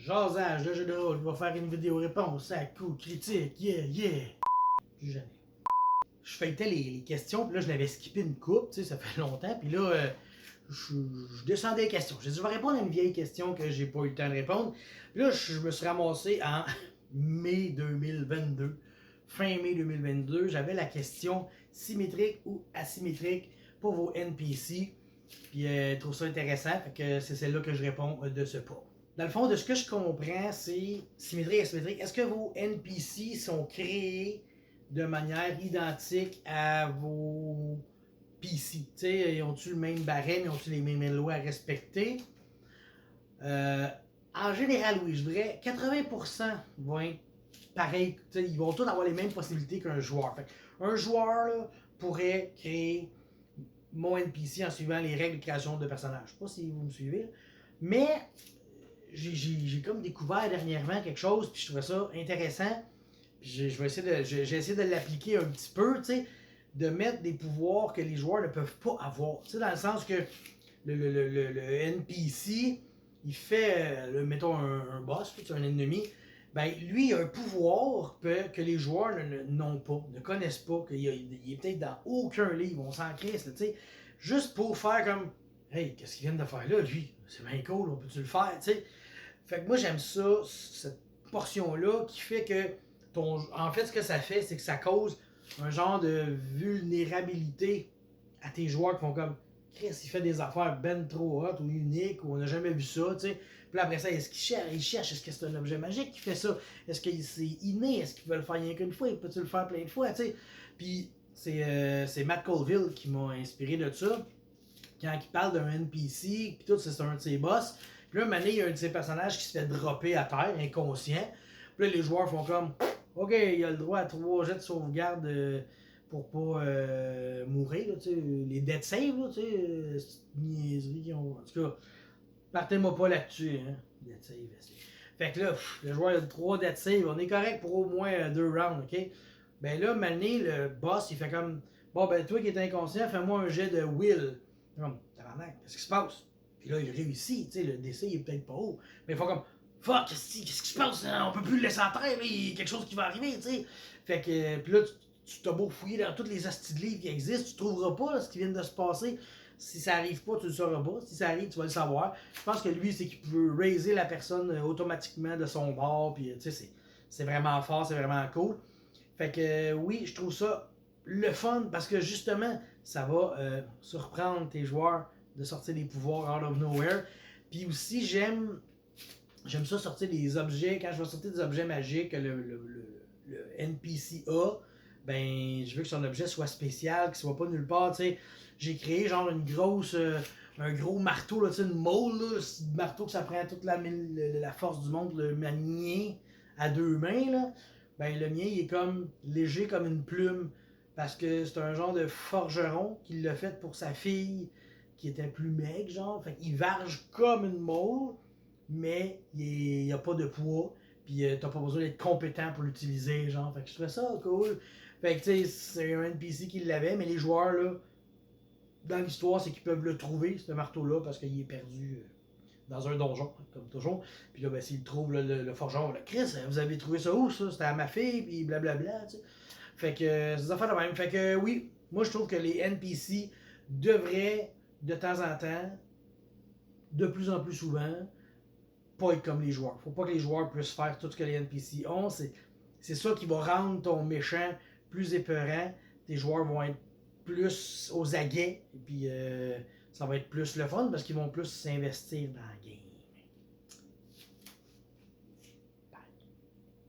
Jasage, le jeu de rôle, va faire une vidéo réponse à coup critique, yeah. Plus jamais. Je feuilletais les questions, puis là, je l'avais skippé une coupe, tu sais, ça fait longtemps, puis là, je descendais les questions. J'ai dit, je vais répondre à une vieille question que j'ai pas eu le temps de répondre. Puis là, je me suis ramassé en mai 2022. Fin mai 2022, j'avais la question symétrique ou asymétrique pour vos NPC. Puis je trouve ça intéressant, fait que c'est celle-là que je réponds de ce pas. Dans le fond, de ce que je comprends, c'est symétrique et asymétrique. Est-ce que vos NPC sont créés de manière identique à vos PC? Tu sais, ont-ils le même barème, ont-ils les mêmes lois à respecter? En général, oui, je dirais 80% vont être pareils. Ils vont tous avoir les mêmes possibilités qu'un joueur. Fait, un joueur là, pourrait créer mon NPC en suivant les règles de création de personnages. Je sais pas si vous me suivez, là. Mais j'ai comme découvert dernièrement quelque chose, puis je trouvais ça intéressant. Puis j'ai essayé de l'appliquer un petit peu, tu sais, de mettre des pouvoirs que les joueurs ne peuvent pas avoir. Tu sais, dans le sens que le NPC, il fait, mettons, un boss, un ennemi, ben lui, il a un pouvoir que les joueurs n'ont pas, ne connaissent pas, qu'il est peut-être dans aucun livre, on s'en crisse, tu sais, juste pour faire comme, hey, qu'est-ce qu'il vient de faire là, lui? C'est bien cool, on peut-tu le faire, tu sais? Fait que moi, j'aime ça, cette portion-là, qui fait que, en fait, ce que ça fait, c'est que ça cause un genre de vulnérabilité à tes joueurs qui font comme, Chris, il fait des affaires ben trop hot ou uniques, ou on n'a jamais vu ça, tu sais. Puis après ça, est-ce qu'il cherche, est-ce que c'est un objet magique qui fait ça? Est-ce que c'est inné? Est-ce qu'il veut le faire rien qu'une fois? Peut-tu le faire plein de fois, tu sais? Puis c'est Matt Colville qui m'a inspiré de ça. Quand il parle d'un NPC, puis tout, c'est un de ses boss. Puis là, un moment donné, il y a un de ses personnages qui se fait dropper à terre, inconscient. Puis là, les joueurs font comme, OK, il a le droit à 3 jets de sauvegarde pour pas mourir, là, les dead save, là, niaiseries qu'ils ont. En tout cas, partez-moi pas là-dessus, hein. Dead save, fait que là, le joueur a 3 dead save, on est correct pour au moins 2 rounds, OK? Ben là, Mané, le boss, il fait comme, bon, ben toi qui es inconscient, fais-moi un jet de will. Comme, tabarnak, qu'est-ce qui se passe? Puis là, il réussit, tu sais, le décès, il est peut-être pas haut. Mais il faut comme, fuck, qu'est-ce qui se passe? On peut plus le laisser en terre, il y a quelque chose qui va arriver, tu sais. Fait que, puis là, tu t'as beau fouiller dans toutes les hosties de livres qui existent, tu trouveras pas là, ce qui vient de se passer. Si ça arrive pas, tu le sauras pas. Si ça arrive, tu vas le savoir. Je pense que lui, c'est qu'il peut raiser la personne automatiquement de son bord. Puis, tu sais, c'est vraiment fort, c'est vraiment cool. Fait que, oui, je trouve ça le fun parce que justement, ça va surprendre tes joueurs de sortir des pouvoirs out of nowhere. Puis aussi, j'aime ça sortir des objets. Quand je vais sortir des objets magiques, le NPC a, ben, je veux que son objet soit spécial, qu'il soit pas nulle part, tu sais. J'ai créé genre un gros marteau, là, tu sais, une mole, là, un marteau que ça prend toute la force du monde, le manier à 2 mains, là. Ben, le mien, il est comme léger comme une plume, parce que c'est un genre de forgeron qui l'a fait pour sa fille, qui était plus maigre, genre. Fait qu'il varge comme une mole, mais il n'y a pas de poids. Puis t'as pas besoin d'être compétent pour l'utiliser, genre. Fait que je trouvais ça cool. Fait que tu sais, c'est un NPC qui l'avait, mais les joueurs, là, dans l'histoire, c'est qu'ils peuvent le trouver, ce marteau-là, parce qu'il est perdu dans un donjon, comme toujours. Puis là, ben, s'ils trouvent le forgeron, là, Chris, vous avez trouvé ça où, ça? C'était à ma fille, puis blablabla, tu sais. Fait que c'est des affaires de même. Fait que oui, moi, je trouve que les NPC devraient, de temps en temps, de plus en plus souvent, pas être comme les joueurs. Faut pas que les joueurs puissent faire tout ce que les NPC ont. C'est ça qui va rendre ton méchant plus épeurant. Tes joueurs vont être plus aux aguets. Et puis ça va être plus le fun parce qu'ils vont plus s'investir dans la game.